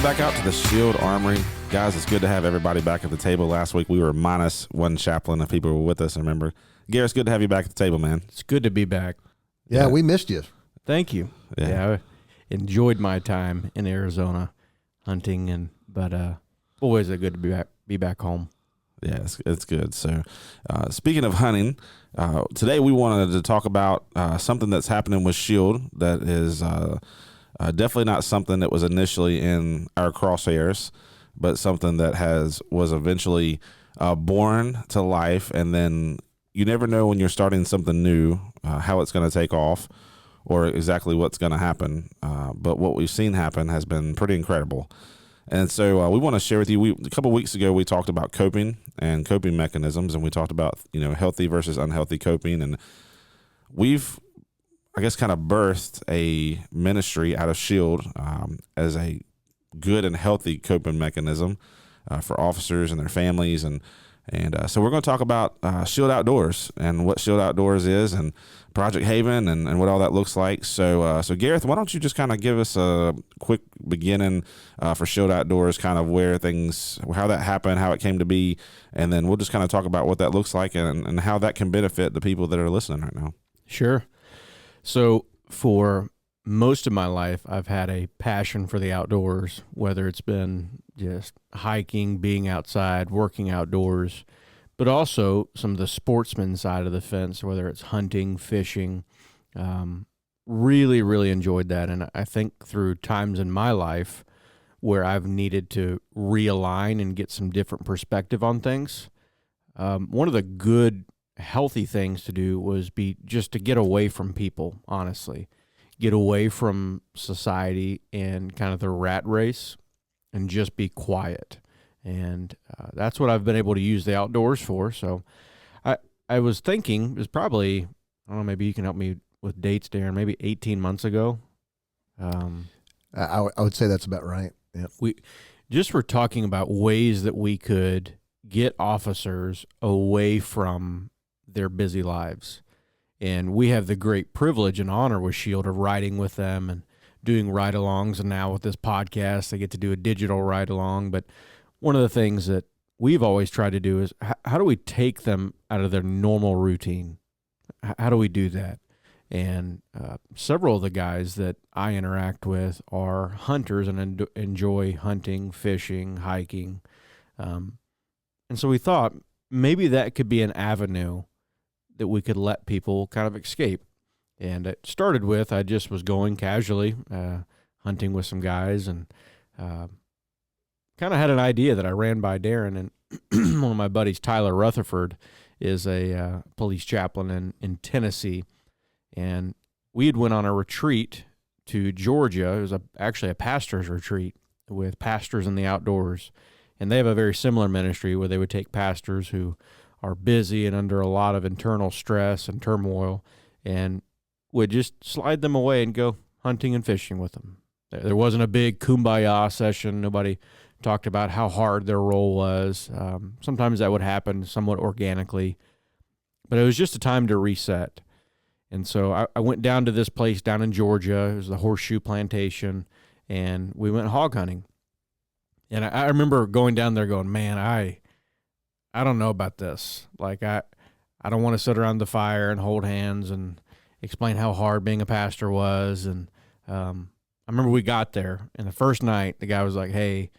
back out to the Shield Armory. Guys, it's good to have everybody back at the table. Last week we were minus one chaplain if people were with us, remember. Garrett, it's good to have you back at the table, man. It's good to be back. Yeah, we missed you. Thank you. Yeah, I enjoyed my time in Arizona hunting, but always good to be back home. Yeah, it's good. So, speaking of hunting, today we wanted to talk about something that's happening with Shield that is definitely not something that was initially in our crosshairs, but something that was eventually born to life, and then you never know when you're starting something new how it's going to take off or exactly what's going to happen. But what we've seen happen has been pretty incredible. And so we want to share with you. A couple of weeks ago, we talked about coping and coping mechanisms, and we talked about healthy versus unhealthy coping. And we've, I guess, kind of birthed a ministry out of Shield as a good and healthy coping mechanism for officers and their families. And so we're going to talk about Shield Outdoors and what Shield Outdoors is, and Project Haven, and what all that looks like. So Gareth, why don't you just kind of give us a quick beginning for Shield Outdoors, kind of how that happened, how it came to be, and then we'll just kind of talk about what that looks like and how that can benefit the people that are listening right now. Sure. So for most of my life, I've had a passion for the outdoors, whether it's been just hiking, being outside, working outdoors, but also some of the sportsman side of the fence, whether it's hunting, fishing. Really, really enjoyed that. And I think through times in my life where I've needed to realign and get some different perspective on things, one of the good, healthy things to do was just to get away from people, honestly. Get away from society and kind of the rat race and just be quiet. And that's what I've been able to use the outdoors for. So I was thinking, it was probably, I don't know, maybe you can help me with dates, Darren, maybe 18 months ago. I would say that's about right. Yep. We just were talking about ways that we could get officers away from their busy lives. And we have the great privilege and honor with Shield of riding with them and doing ride-alongs. And now with this podcast, I get to do a digital ride-along. But one of the things that we've always tried to do is how do we take them out of their normal routine? How do we do that? And several of the guys that I interact with are hunters and enjoy hunting, fishing, hiking. And so we thought maybe that could be an avenue that we could let people kind of escape. And it started with, I just was going casually, hunting with some guys, and kind of had an idea that I ran by Darren. And one of my buddies, Tyler Rutherford, is a police chaplain in Tennessee. And we had went on a retreat to Georgia. It was actually a pastor's retreat with pastors in the outdoors. And they have a very similar ministry where they would take pastors who are busy and under a lot of internal stress and turmoil, and would just slide them away and go hunting and fishing with them. There wasn't a big kumbaya session. Nobody talked about how hard their role was. Sometimes that would happen somewhat organically, but it was just a time to reset. And so I went down to this place down in Georgia. It was the Horseshoe Plantation, and we went hog hunting. And I remember going down there going, man, I don't know about this. Like, I don't want to sit around the fire and hold hands and explain how hard being a pastor was. And I remember we got there, and the first night, the guy was like, hey,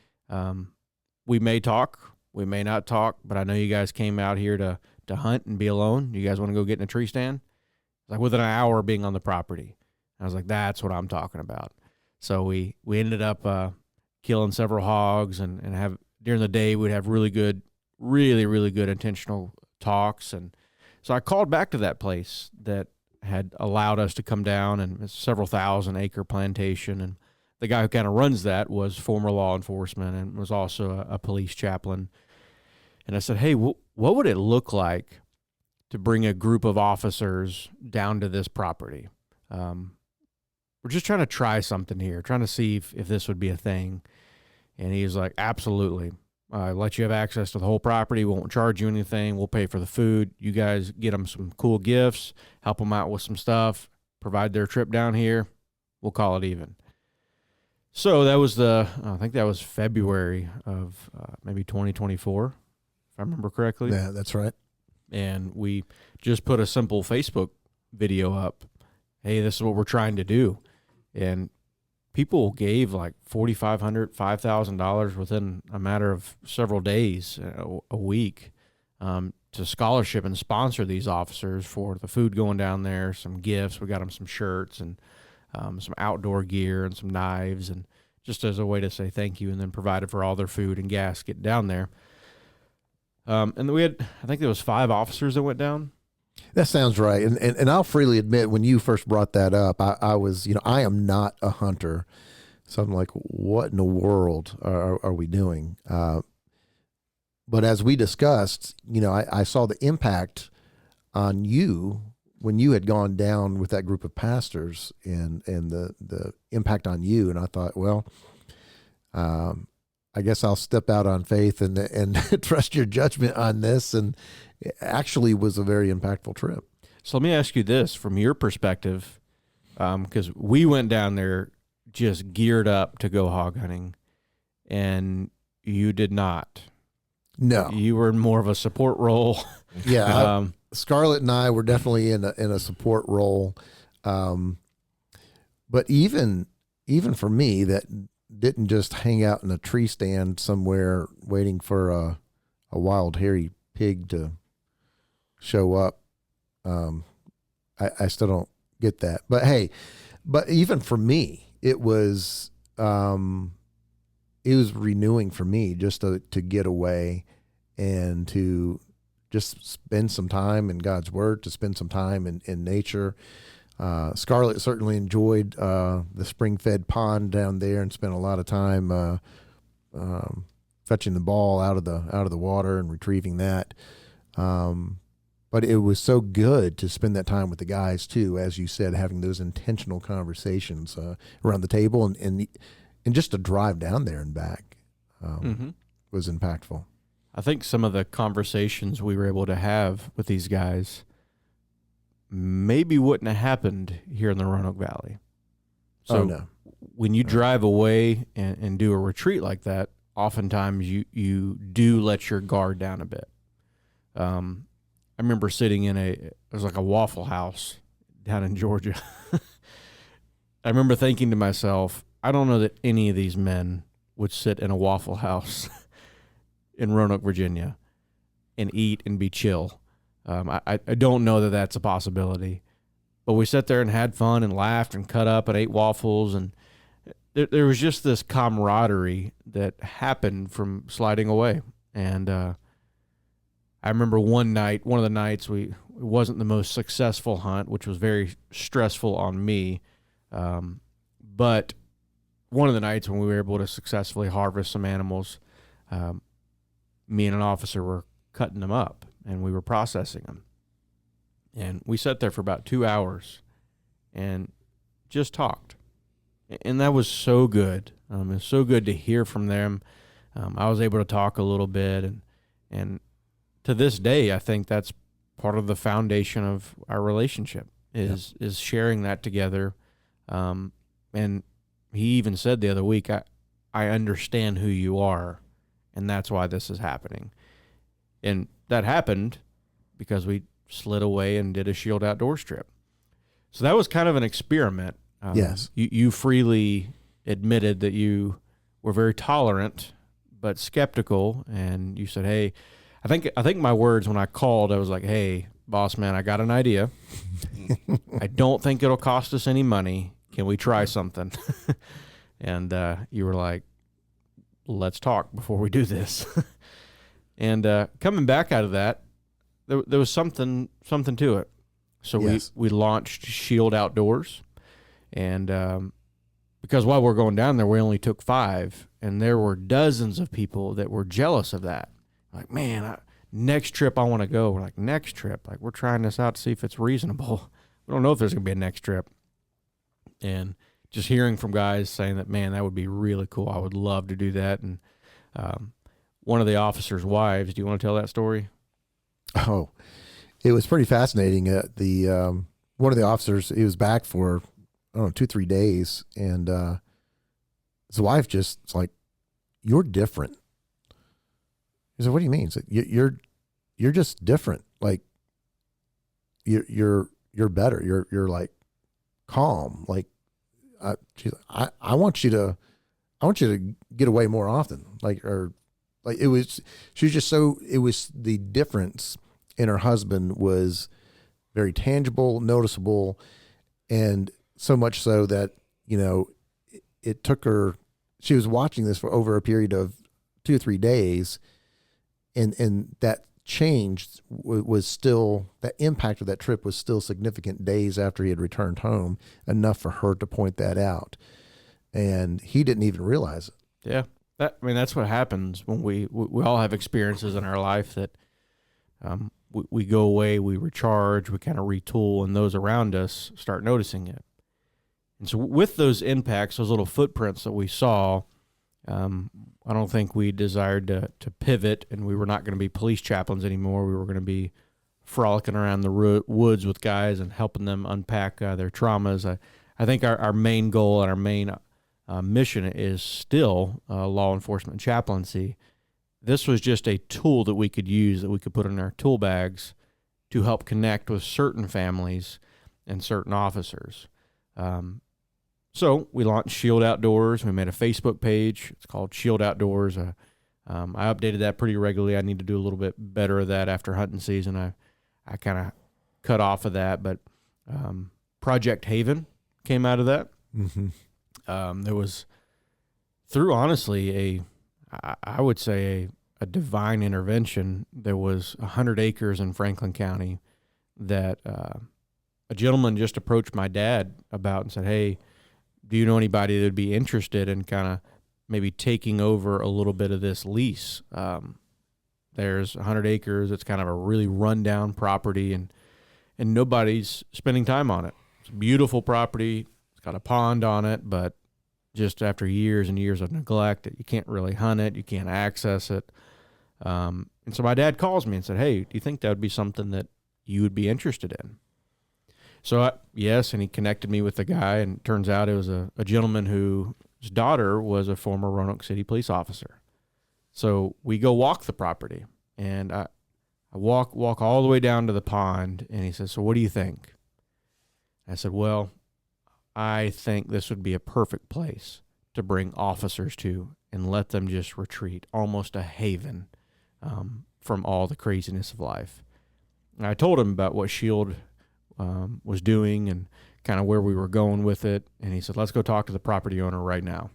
we may talk, we may not talk, but I know you guys came out here to hunt and be alone. You guys want to go get in a tree stand? Like within an hour of being on the property. I was like, that's what I'm talking about. So we ended up killing several hogs and have during the day we'd have really good intentional talks. And so I called back to that place that had allowed us to come down, and it's several thousand acre plantation. And the guy who kind of runs that was former law enforcement and was also a police chaplain. And I said, hey, what would it look like to bring a group of officers down to this property? We're just trying to try something here, trying to see if this would be a thing. And he was like, absolutely. Let you have access to the whole property. We won't charge you anything. We'll pay for the food. You guys get them some cool gifts, help them out with some stuff, provide their trip down here. We'll call it even. So that was I think that was February of maybe 2024, if I remember correctly. Yeah, that's right. And we just put a simple Facebook video up. Hey, this is what we're trying to do. And people gave like $4,500, $5,000 within a matter of several days, a week, to scholarship and sponsor these officers for the food going down there, some gifts. We got them some shirts and some outdoor gear and some knives, and just as a way to say thank you, and then provided for all their food and gas getting down there. And then we had, I think there was 5 officers that went down. That sounds right. And I'll freely admit, when you first brought that up, I was, I am not a hunter. So I'm like, what in the world are we doing? But as we discussed, I saw the impact on you when you had gone down with that group of pastors, and the impact on you. And I thought, well, I guess I'll step out on faith and trust your judgment on this. And it actually was a very impactful trip. So let me ask you this from your perspective, because we went down there just geared up to go hog hunting, and you did not. No, you were in more of a support role. Yeah, Scarlett and I were definitely in a support role, but even for me, that didn't just hang out in a tree stand somewhere waiting for a wild hairy pig to show up. I still don't get that, but hey, even for me, it was renewing for me just to get away and to just spend some time in God's Word, to spend some time in nature. Scarlett certainly enjoyed the spring-fed pond down there and spent a lot of time fetching the ball out of the water and retrieving that. But it was so good to spend that time with the guys too, as you said, having those intentional conversations around the table, and just to drive down there and back was impactful. I think some of the conversations we were able to have with these guys maybe wouldn't have happened here in the Roanoke Valley. So when you drive away and do a retreat like that, oftentimes you do let your guard down a bit. I remember sitting in it was like a Waffle House down in Georgia. I remember thinking to myself, I don't know that any of these men would sit in a Waffle House in Roanoke, Virginia, and eat and be chill. I don't know that that's a possibility. But we sat there and had fun and laughed and cut up and ate waffles. And there was just this camaraderie that happened from sliding away. And I remember one of the nights, it wasn't the most successful hunt, which was very stressful on me. But one of the nights when we were able to successfully harvest some animals, me and an officer were cutting them up and we were processing them. And we sat there for about 2 hours and just talked. And that was so good. It was so good to hear from them. I was able to talk a little bit. And to this day, I think that's part of the foundation of our relationship is sharing that together. And he even said the other week, I understand who you are, and that's why this is happening. And that happened because we slid away and did a Shield Outdoors trip. So that was kind of an experiment. Yes. You freely admitted that you were very tolerant but skeptical, and you said, hey, I think my words when I called, I was like, hey, boss man, I got an idea. I don't think it'll cost us any money. Can we try something? And you were like, let's talk before we do this. And coming back out of that, there was something to it. So yes. we launched Shield Outdoors. And because while we're going down there, we only took 5. And there were dozens of people that were jealous of that. Like, man, next trip I want to go. We're like, next trip? Like, we're trying this out to see if it's reasonable. We don't know if there's going to be a next trip. And just hearing from guys saying that, man, that would be really cool. I would love to do that. And one of the officers' wives, do you want to tell that story? Oh, it was pretty fascinating. One of the officers, he was back for, I don't know, 2-3 days. And his wife just, it's like, you're different. He said, what do you mean? He said, you're just different. Like you're better. You're like calm. Like, I want you to get away more often. It was the difference in her husband was very tangible, noticeable. And so much so that, it took her, she was watching this for over a period of 2 or 3 days. And that change was still, that impact of that trip was still significant days after he had returned home, enough for her to point that out. And he didn't even realize it. Yeah. That's what happens when we all have experiences in our life that we go away, we recharge, we kind of retool, and those around us start noticing it. And so with those impacts, those little footprints that we saw, I don't think we desired to pivot, and we were not going to be police chaplains anymore. We were going to be frolicking around the woods with guys and helping them unpack their traumas. I think our main goal and our main mission is still law enforcement chaplaincy. This was just a tool that we could use, that we could put in our tool bags to help connect with certain families and certain officers. So we launched Shield Outdoors. We made a Facebook page. It's called Shield Outdoors. I updated that pretty regularly. I need to do a little bit better of that after hunting season. I kind of cut off of that, but Project Haven came out of that. Mm-hmm. There was, through honestly I would say a divine intervention. There was 100 acres in Franklin County that a gentleman just approached my dad about and said, hey, do you know anybody that would be interested in kind of maybe taking over a little bit of this lease? There's 100 acres. It's kind of a really rundown property, and nobody's spending time on it. It's a beautiful property. It's got a pond on it, but just after years and years of neglect, you can't really hunt it. You can't access it. And so my dad calls me and said, hey, do you think that would be something that you would be interested in? So yes, and he connected me with the guy, and it turns out it was a gentleman whose daughter was a former Roanoke City police officer. So we go walk the property, and I walk all the way down to the pond, and he says, so what do you think? I said, well, I think this would be a perfect place to bring officers to and let them just retreat, almost a haven from all the craziness of life. And I told him about what Shield was doing and kind of where we were going with it. And he said, let's go talk to the property owner right now.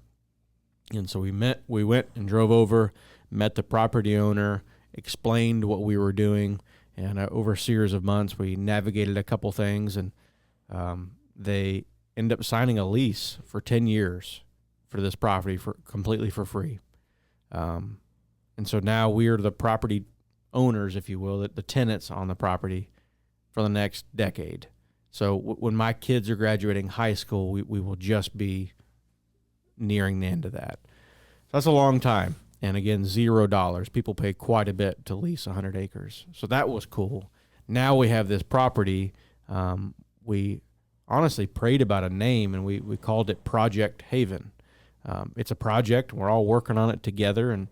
And so we went and drove over, met the property owner, explained what we were doing. And over a series of months, we navigated a couple things, and they ended up signing a lease for 10 years for this property completely for free. And so now we're the property owners, if you will, the tenants on the property for the next decade. So when my kids are graduating high school, we will just be nearing the end of that. So that's a long time. And again, $0. People pay quite a bit to lease 100 acres. So that was cool. Now we have this property. We honestly prayed about a name, and we called it Project Haven. It's a project. We're all working on it together. And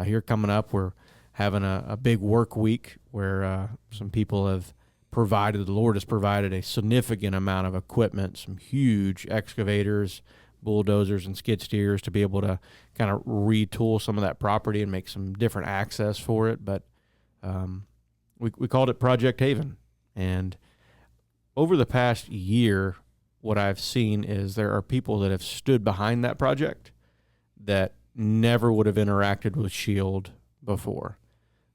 here coming up, we're having a big work week where some people have the Lord has provided a significant amount of equipment, some huge excavators, bulldozers, and skid steers to be able to kind of retool some of that property and make some different access for it. But we called it Project Haven. And over the past year, what I've seen is there are people that have stood behind that project that never would have interacted with Shield before.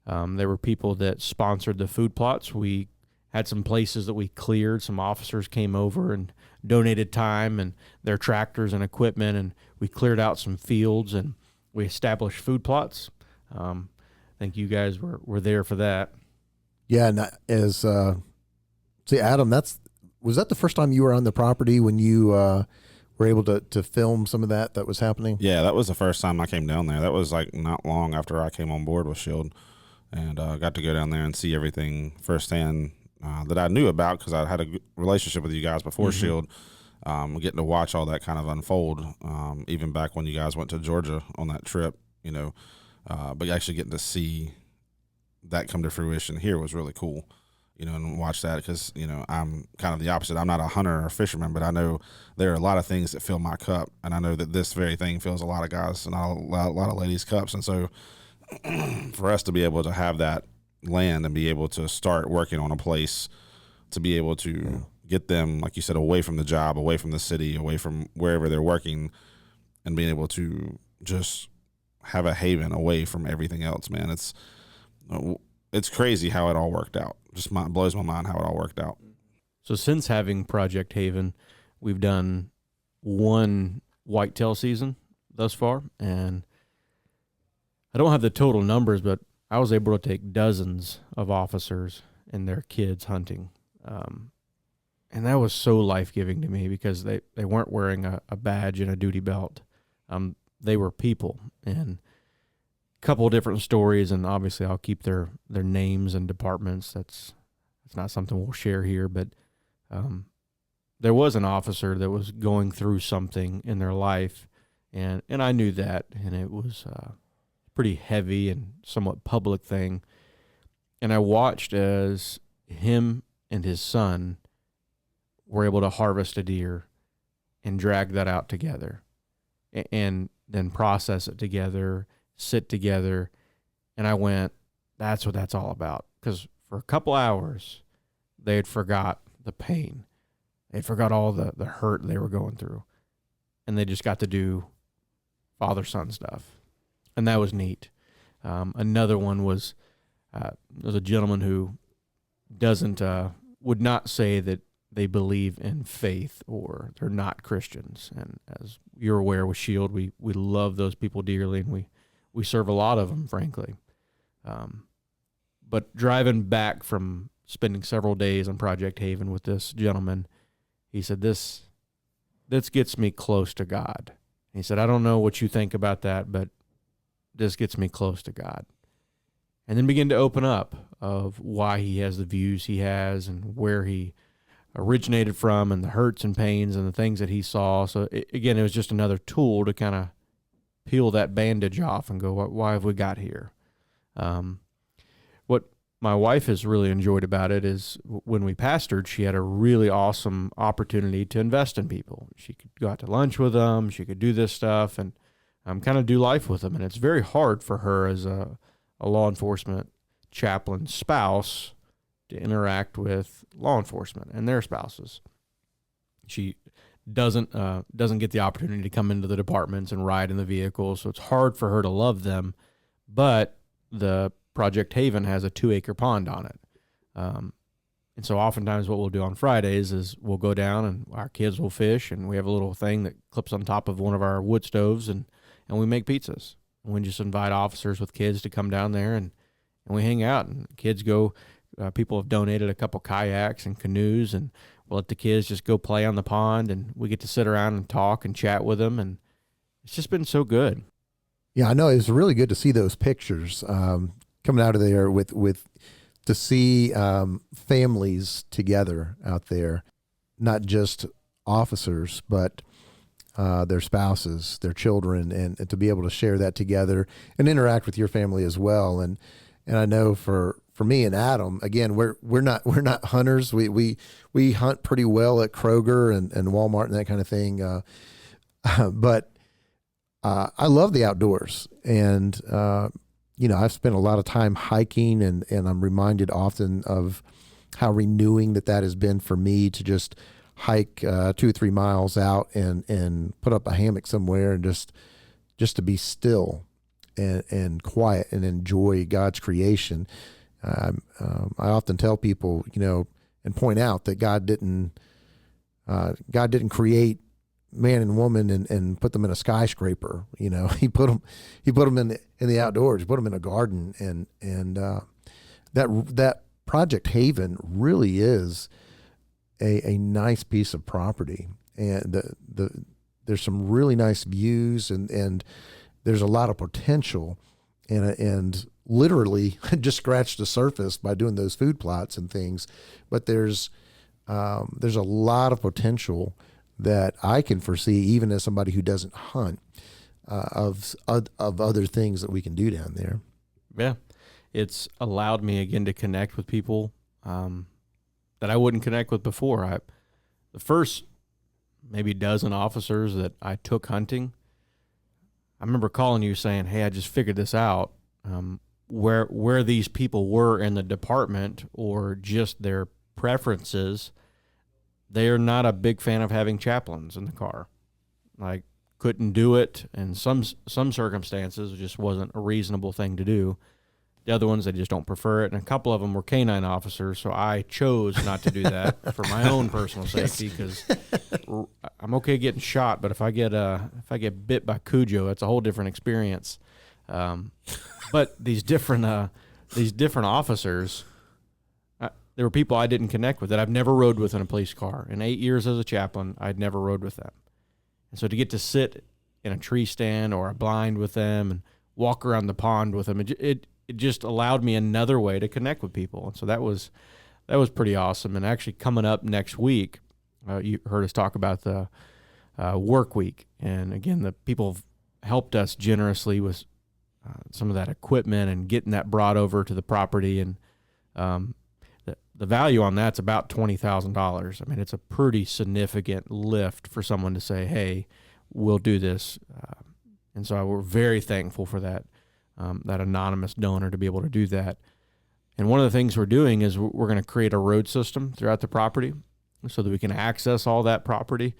There were people that sponsored the food plots. We had some places that we cleared. Some officers came over and donated time and their tractors and equipment, and we cleared out some fields and we established food plots. I think you guys were there for that. Yeah, and see, Adam, was that the first time you were on the property when you were able to film some of that was happening? Yeah, that was the first time I came down there. That was like not long after I came on board with Shield, and got to go down there and see everything firsthand that I knew about because I had a good relationship with you guys before Shield. getting to watch all that kind of unfold, even back when you guys went to Georgia on that trip, but actually getting to see that come to fruition here was really cool, and watch that because, I'm kind of the opposite. I'm not a hunter or a fisherman, but I know there are a lot of things that fill my cup, and I know that this very thing fills a lot of guys and a lot of ladies' cups. And so for us to be able to have that land and be able to start working on a place to be able to get them, like you said, away from the job, away from the city, away from wherever they're working, and being able to just have a haven away from everything else, man. It's crazy how it all worked out. Just blows my mind how it all worked out. So since having Project Haven, we've done one whitetail season thus far, and I don't have the total numbers, but I was able to take dozens of officers and their kids hunting. And that was so life-giving to me because they weren't wearing a badge and a duty belt. They were people. And a couple of different stories, and obviously I'll keep their names and departments. That's not something we'll share here, but there was an officer that was going through something in their life, and I knew that, and it was a pretty heavy and somewhat public thing. And I watched as him and his son were able to harvest a deer and drag that out together and then process it together, sit together. And I went, that's what that's all about. Because for a couple hours, they had forgot the pain. They forgot all the hurt they were going through. And they just got to do father-son stuff. And that was neat. Another one was, there was a gentleman who would not say that they believe in faith or they're not Christians. And as you're aware with Shield, we love those people dearly, and we serve a lot of them, frankly. But driving back from spending several days on Project Haven with this gentleman, he said, this gets me close to God. He said, I don't know what you think about that, but this gets me close to God. And then begin to open up of why he has the views he has and where he originated from and the hurts and pains and the things that he saw. So again, it was just another tool to kind of peel that bandage off and go, why have we got here? What my wife has really enjoyed about it is when we pastored, she had a really awesome opportunity to invest in people. She could go out to lunch with them. She could do this stuff and kind of do life with them. And it's very hard for her as a law enforcement chaplain spouse to interact with law enforcement and their spouses. She doesn't get the opportunity to come into the departments and ride in the vehicles, so it's hard for her to love them. But the Project Haven has a 2-acre pond on it. And so oftentimes what we'll do on Fridays is we'll go down and our kids will fish, and we have a little thing that clips on top of one of our wood stoves, and we make pizzas. And we just invite officers with kids to come down there, and we hang out, and kids go. People have donated a couple kayaks and canoes, and we'll let the kids just go play on the pond, and we get to sit around and talk and chat with them, and it's just been so good. Yeah, I know. It was really good to see those pictures coming out of there with to see families together out there, not just officers, but their spouses, their children, and to be able to share that together and interact with your family as well. And I know for me and Adam, again, we're not hunters. We hunt pretty well at Kroger and Walmart and that kind of thing. But I love the outdoors, and I've spent a lot of time hiking, and I'm reminded often of how renewing that has been for me to just hike 2 or 3 miles out and put up a hammock somewhere and just to be still and quiet and enjoy God's creation. I often tell people, and point out that God didn't create man and woman and put them in a skyscraper. He put them in the outdoors, put them in a garden, and that Project Haven really is a nice piece of property, and there's some really nice views, and there's a lot of potential, and literally just scratched the surface by doing those food plots and things, but there's a lot of potential that I can foresee, even as somebody who doesn't hunt, of other things that we can do down there. Yeah. It's allowed me again to connect with people that I wouldn't connect with before. The first maybe dozen officers that I took hunting, I remember calling you saying, "Hey, I just figured this out." Where these people were in the department or just their preferences, they are not a big fan of having chaplains in the car. Like, couldn't do it, and some circumstances it just wasn't a reasonable thing to do. The other ones, they just don't prefer it, and a couple of them were canine officers, so I chose not to do that for my own personal safety, because I'm okay getting shot, but if I get bit by Cujo, it's a whole different experience. But these different officers, there were people I didn't connect with that I've never rode with in a police car. In 8 years as a chaplain, I'd never rode with them. And so to get to sit in a tree stand or a blind with them and walk around the pond with them, it just allowed me another way to connect with people. And so that was pretty awesome. And actually coming up next week, you heard us talk about the work week. And again, the people have helped us generously with some of that equipment and getting that brought over to the property. And the value on that's about $20,000. I mean, it's a pretty significant lift for someone to say, "Hey, we'll do this." And so we're very thankful for that anonymous donor to be able to do that. And one of the things we're doing is we're going to create a road system throughout the property so that we can access all that property.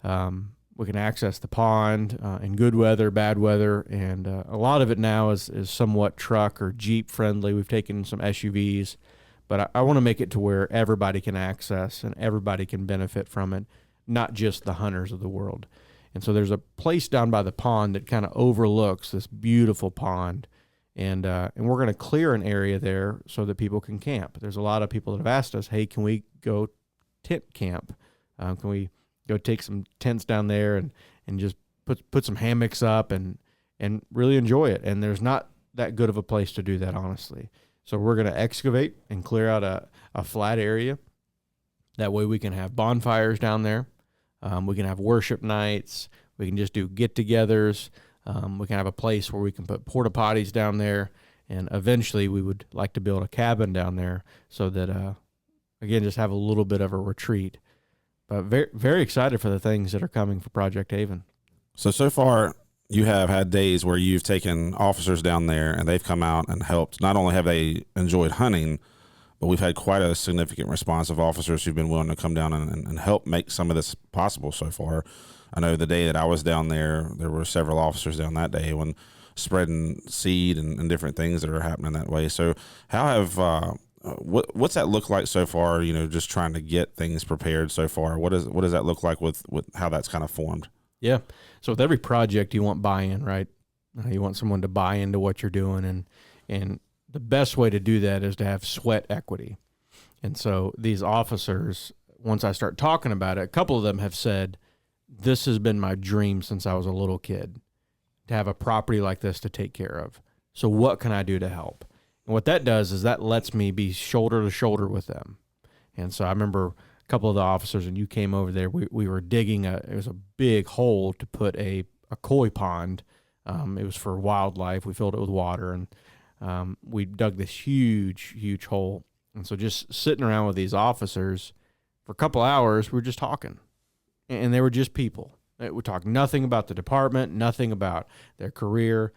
We can access the pond in good weather, bad weather, and a lot of it now is somewhat truck or Jeep friendly. We've taken some SUVs, but I want to make it to where everybody can access and everybody can benefit from it, not just the hunters of the world. And so there's a place down by the pond that kind of overlooks this beautiful pond, and we're going to clear an area there so that people can camp. There's a lot of people that have asked us, "Hey, can we go tent camp? Can we go take some tents down there and just put some hammocks up and really enjoy it?" And there's not that good of a place to do that, honestly. So we're going to excavate and clear out a flat area. That way we can have bonfires down there. We can have worship nights. We can just do get-togethers. We can have a place where we can put porta potties down there. And eventually we would like to build a cabin down there so that, again, just have a little bit of a retreat. But very, very excited for the things that are coming for Project Haven. So far, you have had days where you've taken officers down there and they've come out and helped. Not only have they enjoyed hunting, but we've had quite a significant response of officers who've been willing to come down and help make some of this possible so far. I know the day that I was down there were several officers down that day when spreading seed and different things that are happening that way. So how have what's that look like so far? Just trying to get things prepared so far. What does that look like with how that's kind of formed? Yeah. So with every project, you want buy-in, right? You want someone to buy into what you're doing, and the best way to do that is to have sweat equity. And so these officers, once I start talking about it, a couple of them have said, "This has been my dream since I was a little kid, to have a property like this to take care of. So what can I do to help?" And what that does is that lets me be shoulder to shoulder with them. And so I remember a couple of the officers, and you came over there, we were digging it was a big hole to put a koi pond. It was for wildlife. We filled it with water, and we dug this huge, huge hole. And so just sitting around with these officers for a couple hours, we were just talking. And they were just people. We talked nothing about the department, nothing about their career.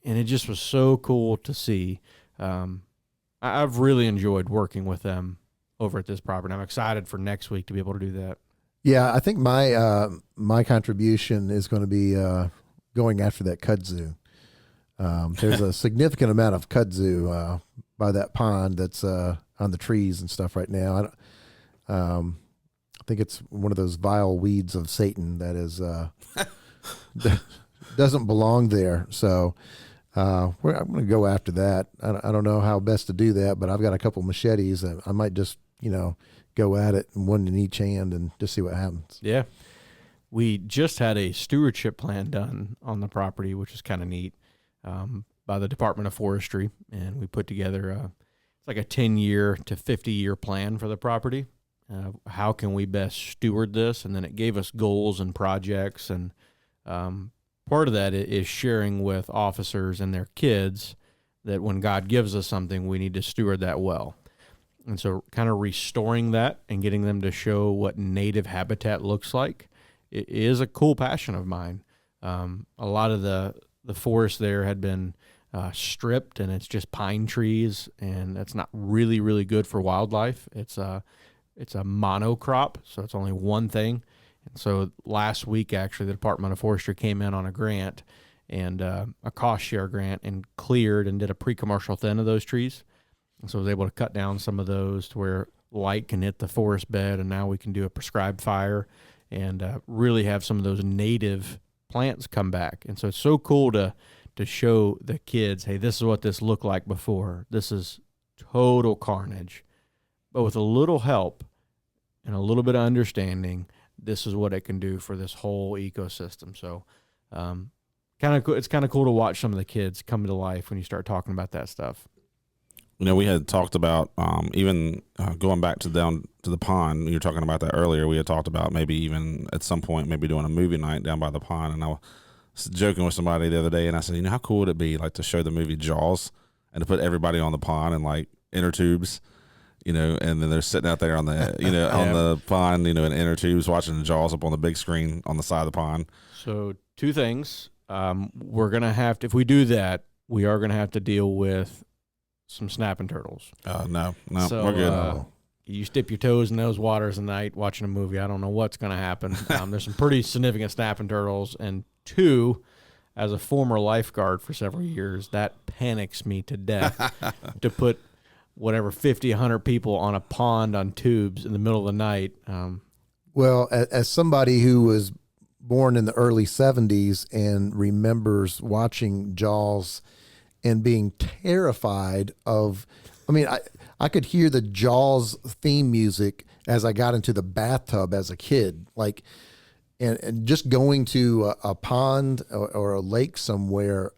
And it just was so cool to see. I've really enjoyed working with them over at this property. I'm excited for next week to be able to do that. Yeah, I think my contribution is going to be going after that kudzu. There's a significant amount of kudzu by that pond that's on the trees and stuff right now. I think it's one of those vile weeds of Satan that is doesn't belong there. So I'm going to go after that. I don't know how best to do that, but I've got a couple machetes. I might just go at it, one in each hand, and just see what happens. Yeah, we just had a stewardship plan done on the property, which is kind of neat. By the Department of Forestry, and we put together it's like a 10-year to 50-year plan for the property. how can we best steward this? And then it gave us goals and projects. And part of that is sharing with officers and their kids that when God gives us something, we need to steward that well. And so kind of restoring that and getting them to show what native habitat looks like is a cool passion of mine. A lot of the forest there had been stripped, and it's just pine trees, and that's not really, really good for wildlife. It's a monocrop, so it's only one thing. And so last week, actually, the Department of Forestry came in on a grant and a cost share grant and cleared and did a pre-commercial thin of those trees. And so I was able to cut down some of those to where light can hit the forest bed, and now we can do a prescribed fire and really have some of those native plants come back. And so it's so cool to show the kids, hey, this is what this looked like before. This is total carnage. But with a little help and a little bit of understanding, this is what it can do for this whole ecosystem. So it's kind of cool to watch some of the kids come to life when you start talking about that stuff. We had talked about even going back down to the pond. You were talking about that earlier. We had talked about maybe even at some point maybe doing a movie night down by the pond. And I was joking with somebody the other day, and I said, how cool would it be like to show the movie Jaws and to put everybody on the pond in like inner tubes, and then they're sitting out there on the on the pond, in inner tubes watching the Jaws up on the big screen on the side of the pond. So 2 things. We're gonna have to, if we do that, we are gonna have to deal with some snapping turtles. No, so, we're good. You dip your toes in those waters at night watching a movie, I don't know what's going to happen. There's some pretty significant snapping turtles. And 2, as a former lifeguard for several years, that panics me to death to put whatever 50, 100 people on a pond on tubes in the middle of the night. Well, as somebody who was born in the early 70s and remembers watching Jaws and being terrified of, I could hear the Jaws theme music as I got into the bathtub as a kid, and just going to a pond or a lake somewhere,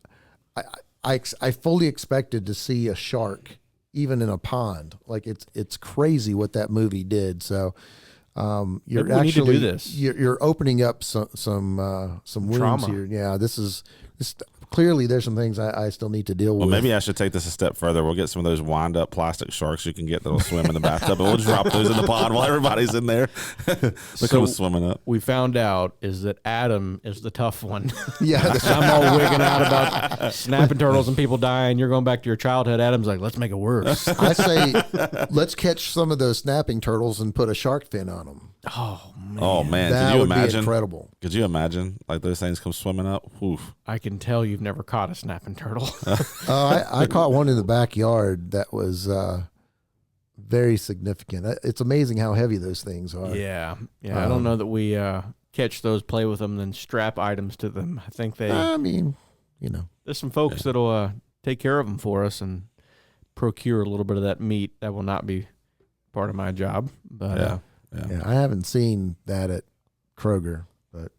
I fully expected to see a shark even in a pond. Like it's crazy what that movie did. So you're actually need to do this. You're opening up some wounds trauma here. Yeah, this clearly there's some things I still need to deal with. Well, maybe I should take this a step further. We'll get some of those wind up plastic sharks you can get that'll swim in the bathtub, and we'll drop those in the pond while everybody's in there. So swimming up. We found out is that Adam is the tough one. Yeah, I'm all wigging out about snapping turtles and people dying. You're going back to your childhood. Adam's like, let's make it worse. I say, let's catch some of those snapping turtles and put a shark fin on them. Oh man, that could you would imagine? Be incredible. Could you imagine like those things come swimming up? Oof. I can tell you've never caught a snapping turtle. I caught one in the backyard that was very significant. It's amazing how heavy those things are. Yeah. I don't know that we catch those, play with them, then strap items to them. I think there's some folks that'll take care of them for us and procure a little bit of that meat. That will not be part of my job, but yeah, I haven't seen that at Kroger, but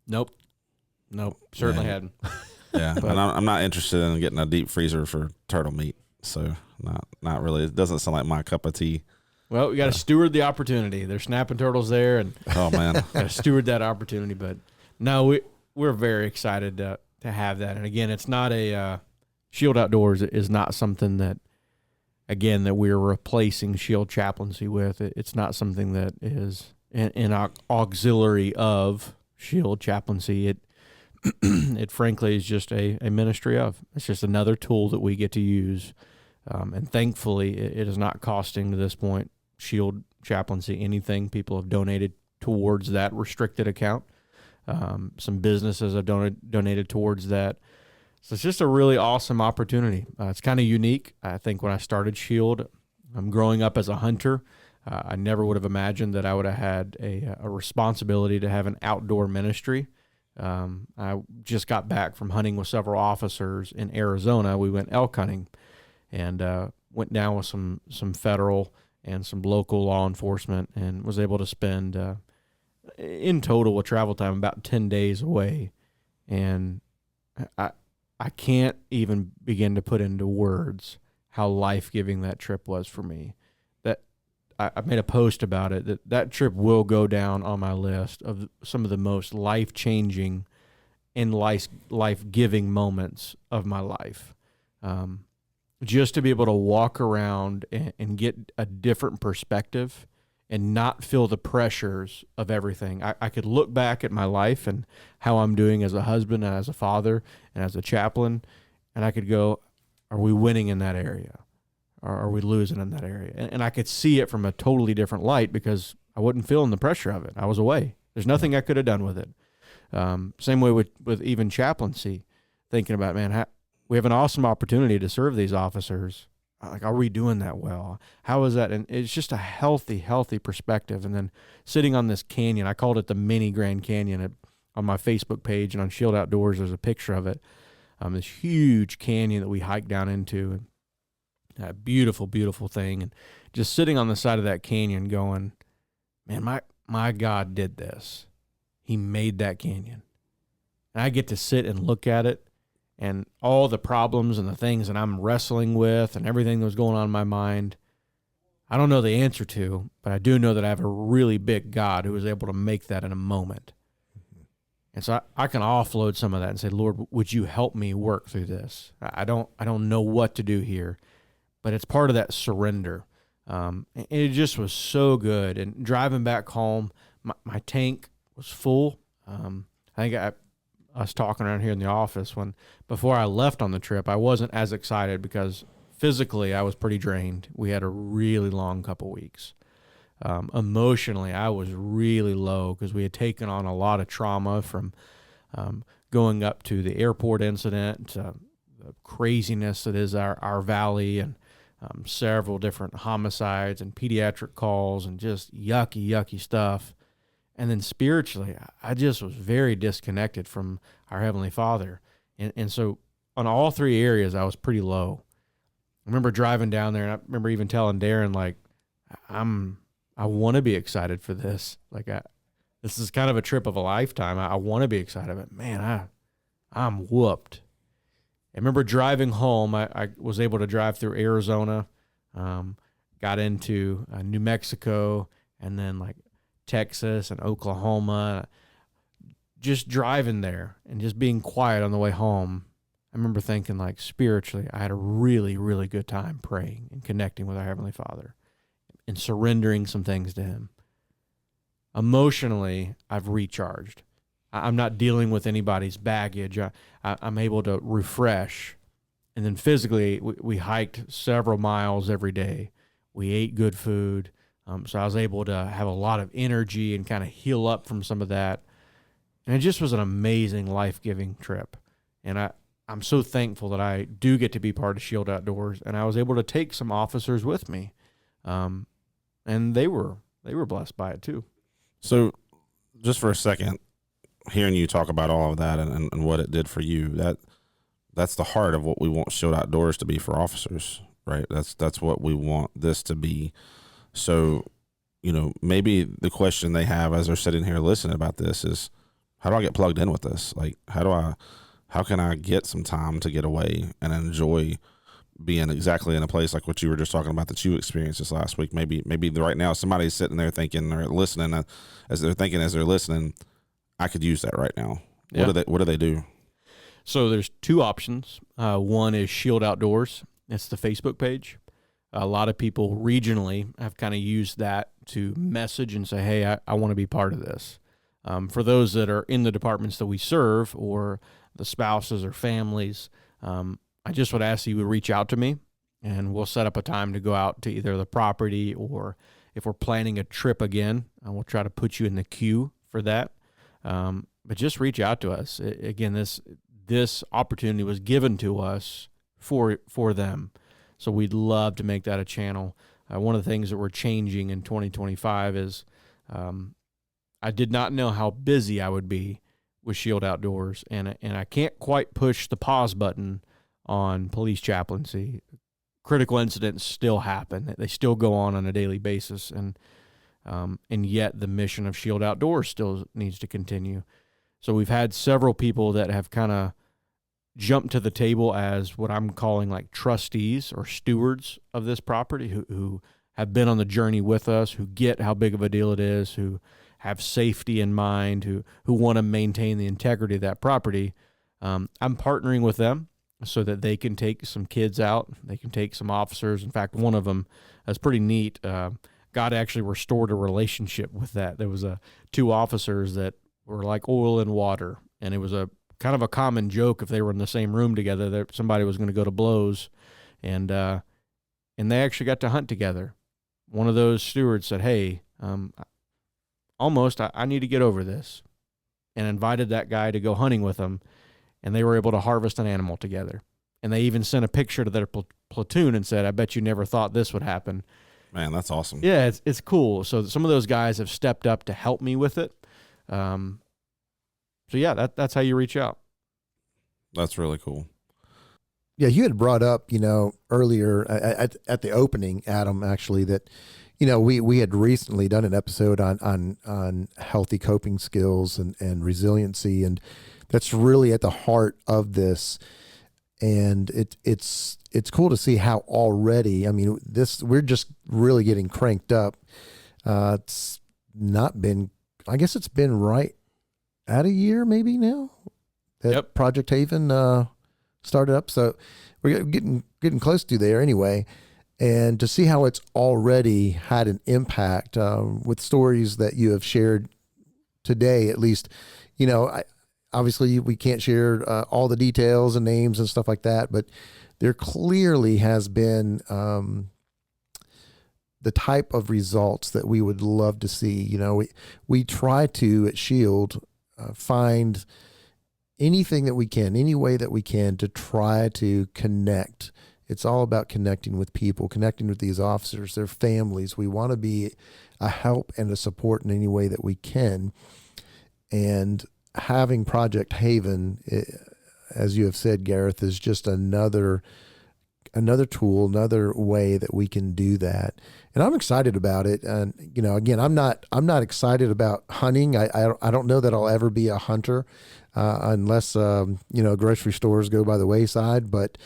nope, certainly hadn't. Yeah, but I'm not interested in getting a deep freezer for turtle meat. So not really. It doesn't sound like my cup of tea. Well, we got to steward the opportunity. There's snapping turtles there, and oh man, got to steward that opportunity. But no, we're very excited to have that. And again, it's not a Shield Outdoors is not something that, again, that we're replacing Shield chaplaincy with. It's not something that is an auxiliary of Shield chaplaincy. It frankly is just a ministry of. It's just another tool that we get to use. And thankfully, it is not costing to this point Shield chaplaincy anything. People have donated towards that restricted account. Some businesses have donated towards that. So it's just a really awesome opportunity. It's kind of unique. I think when I started Shield, growing up as a hunter, I never would have imagined that I would have had a responsibility to have an outdoor ministry. I just got back from hunting with several officers in Arizona. We went elk hunting and went down with some federal and some local law enforcement and was able to spend, in total, a travel time about 10 days away. And I can't even begin to put into words how life-giving that trip was for me. That I made a post about it, that trip will go down on my list of some of the most life-changing and life-giving moments of my life. Just to be able to walk around and get a different perspective and not feel the pressures of everything. I could look back at my life and how I'm doing as a husband and as a father and as a chaplain, and I could go, are we winning in that area? Or are we losing in that area? And I could see it from a totally different light because I wasn't feeling the pressure of it. I was away. There's nothing I could have done with it. Same way with even chaplaincy, thinking about, man, we have an awesome opportunity to serve these officers. Like, are we doing that well? How is that? And it's just a healthy perspective. And then sitting on this canyon, I called it the mini Grand Canyon. On my Facebook page and on Shield Outdoors, there's a picture of it. This huge canyon that we hiked down into, and a beautiful, beautiful thing. And just sitting on the side of that canyon going, man, my God did this. He made that canyon. And I get to sit and look at it, and all the problems and the things that I'm wrestling with and everything that was going on in my mind, I don't know the answer to, but I do know that I have a really big God who was able to make that in a moment. And so I can offload some of that and say, Lord, would you help me work through this? I don't know what to do here, but it's part of that surrender. And it just was so good. And driving back home, my tank was full. I think I was talking around here in the office before I left on the trip, I wasn't as excited because physically I was pretty drained. We had a really long couple weeks. Emotionally, I was really low because we had taken on a lot of trauma from going up to the airport incident, the craziness that is our valley, and several different homicides and pediatric calls and just yucky stuff. And then spiritually, I just was very disconnected from our Heavenly Father. And so on all three areas, I was pretty low. I remember driving down there, and I remember even telling Darren, like, I want to be excited for this. Like, this is kind of a trip of a lifetime. I want to be excited, but man, I'm whooped. I remember driving home. I was able to drive through Arizona, got into New Mexico, and then like Texas and Oklahoma. Just driving there and just being quiet on the way home. I remember thinking, like, spiritually, I had a really, really good time praying and connecting with our Heavenly Father and surrendering some things to Him. Emotionally, I've recharged. I'm not dealing with anybody's baggage. I'm able to refresh. And then physically, we hiked several miles every day. We ate good food. So I was able to have a lot of energy and kind of heal up from some of that. And it just was an amazing, life-giving trip. And I'm so thankful that I do get to be part of Shield Outdoors, and I was able to take some officers with me. And they were blessed by it too. So just for a second, hearing you talk about all of that and what it did for you, that's the heart of what we want Shield Outdoors to be for officers, right? That's what we want this to be. So, maybe the question they have as they're sitting here listening about this is, how do I get plugged in with this? Like, how can I get some time to get away and enjoy being exactly in a place like what you were just talking about that you experienced this last week? Maybe right now somebody's sitting there thinking or listening as they're listening, I could use that right now. Yeah. What do they do? So there's two options. One is Shield Outdoors. It's the Facebook page. A lot of people regionally have kind of used that to message and say, hey, I want to be part of this. For those that are in the departments that we serve or the spouses or families, I just would ask you to reach out to me, and we'll set up a time to go out to either the property, or if we're planning a trip again, we'll try to put you in the queue for that. But just reach out to us. Again, this opportunity was given to us for them. So we'd love to make that a channel. One of the things that we're changing in 2025 is I did not know how busy I would be with Shield Outdoors, and I can't quite push the pause button on police chaplaincy. Critical incidents still happen. They still go on a daily basis, and yet the mission of Shield Outdoors still needs to continue. So we've had several people that have kind of jumped to the table as what I'm calling like trustees or stewards of this property who have been on the journey with us, who get how big of a deal it is, who have safety in mind, who want to maintain the integrity of that property. I'm partnering with them so that they can take some kids out. They can take some officers. In fact, one of them is pretty neat. God actually restored a relationship with that. There was two officers that were like oil and water, and it was a kind of a common joke if they were in the same room together that somebody was going to go to blows, and they actually got to hunt together. One of those stewards said, "Hey, I need to get over this," and invited that guy to go hunting with them, and they were able to harvest an animal together. And they even sent a picture to their platoon and said, "I bet you never thought this would happen." Man, that's awesome. Yeah, it's cool. So some of those guys have stepped up to help me with it. So yeah, that's how you reach out. That's really cool. Yeah, you had brought up, earlier at the opening, Adam, actually, that, we had recently done an episode on healthy coping skills and resiliency, and that's really at the heart of this. And it's cool to see how already, we're just really getting cranked up. It's not been, I guess it's been right at a year maybe now that Yep. Project Haven started up. So we're getting close to there anyway. And to see how it's already had an impact with stories that you have shared today, at least, obviously we can't share all the details and names and stuff like that, but there clearly has been the type of results that we would love to see. We try to at Shield find anything that we can, any way that we can to try to connect. It's all about connecting with people, connecting with these officers, their families. We want to be a help and a support in any way that we can. And having Project Haven, as you have said, Gareth, is just another tool, another way that we can do that. And I'm excited about it. And, again, I'm not excited about hunting. I don't know that I'll ever be a hunter unless, grocery stores go by the wayside. But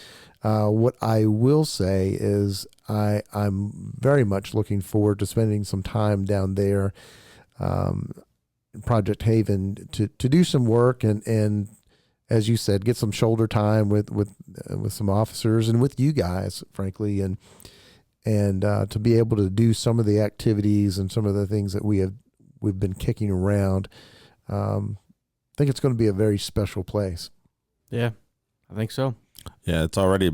what I will say is I'm very much looking forward to spending some time down there, Project Haven, to do some work and as you said, get some shoulder time with some officers and with you guys, frankly, and to be able to do some of the activities and some of the things that we've been kicking around. I think it's going to be a very special place. Yeah, I think so. Yeah, it's already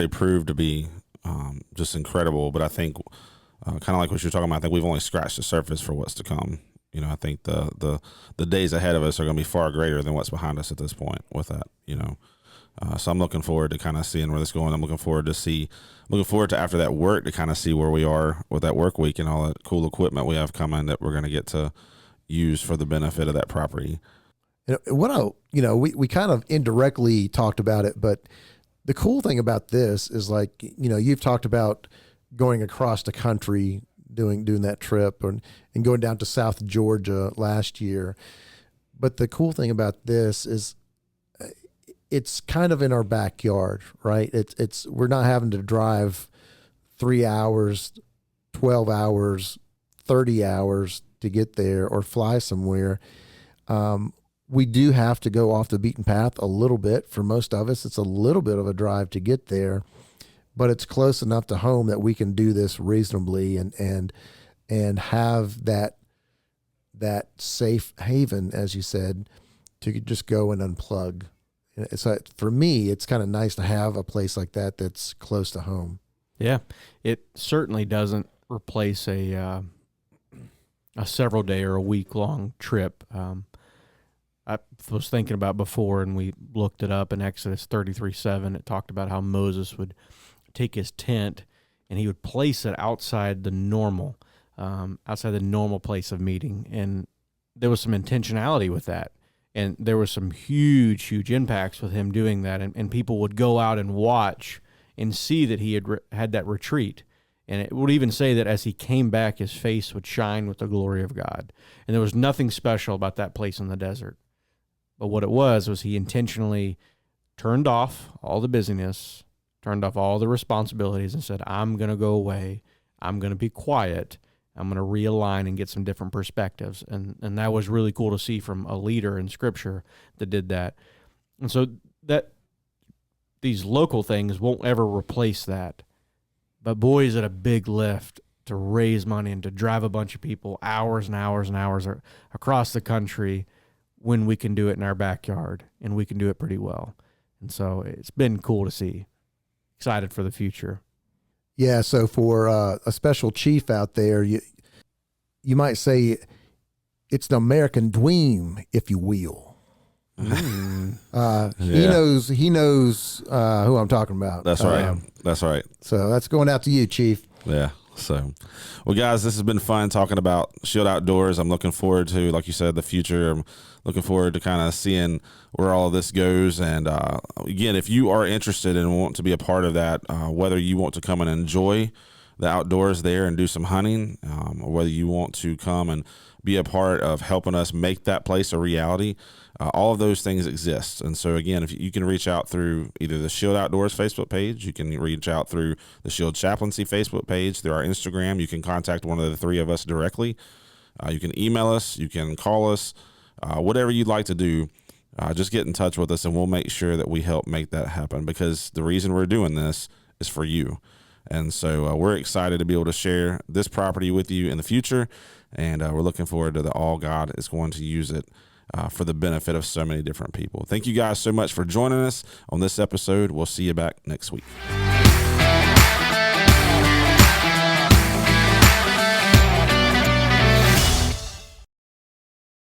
proved to be just incredible. But I think kind of like what you're talking about, I think we've only scratched the surface for what's to come. I think the days ahead of us are going to be far greater than what's behind us at this point with that, So I'm looking forward to kind of seeing where this is going. I'm looking forward to after that work to kind of see where we are with that work week and all that cool equipment we have coming that we're going to get to use for the benefit of that property. We kind of indirectly talked about it, but the cool thing about this is you've talked about going across the country, doing that trip and going down to South Georgia last year. But the cool thing about this is it's kind of in our backyard, right? We're not having to drive 3 hours, 12 hours, 30 hours to get there or fly somewhere. We do have to go off the beaten path a little bit. For most of us, it's a little bit of a drive to get there, but it's close enough to home that we can do this reasonably and have that safe haven, as you said, to just go and unplug. So for me, it's kind of nice to have a place like that that's close to home. Yeah, it certainly doesn't replace a several day or a week long trip. I was thinking about before, and we looked it up in Exodus 33:7. It talked about how Moses would take his tent and he would place it outside the normal place of meeting. And there was some intentionality with that. And there was some huge, huge impacts with him doing that. And people would go out and watch and see that he had that retreat. And it would even say that as he came back, his face would shine with the glory of God. And there was nothing special about that place in the desert. But what it was he intentionally turned off all the busyness, turned off all the responsibilities and said, I'm going to go away. I'm going to be quiet. I'm going to realign and get some different perspectives. And that was really cool to see from a leader in Scripture that did that. And so that these local things won't ever replace that. But boy, is it a big lift to raise money and to drive a bunch of people hours and hours and hours across the country when we can do it in our backyard, and we can do it pretty well. And so it's been cool to see. Excited for the future. Yeah, so for a special chief out there, you might say it's the American dream, if you will. He knows who I'm talking about. That's right. That's right. So that's going out to you, Chief. Yeah. So, well, guys, this has been fun talking about Shield Outdoors. I'm looking forward to, like you said, the future. I'm looking forward to kind of seeing where all of this goes. And again, if you are interested and want to be a part of that, whether you want to come and enjoy the outdoors there and do some hunting, or whether you want to come and be a part of helping us make that place a reality, all of those things exist. And so again, if you can reach out through either the Shield Outdoors Facebook page, you can reach out through the Shield Chaplaincy Facebook page, through our Instagram, you can contact one of the three of us directly. You can email us, you can call us, whatever you'd like to do. Just get in touch with us and we'll make sure that we help make that happen, because the reason we're doing this is for you. And so we're excited to be able to share this property with you in the future. And we're looking forward to all God is going to use it for the benefit of so many different people. Thank you guys so much for joining us on this episode. We'll see you back next week.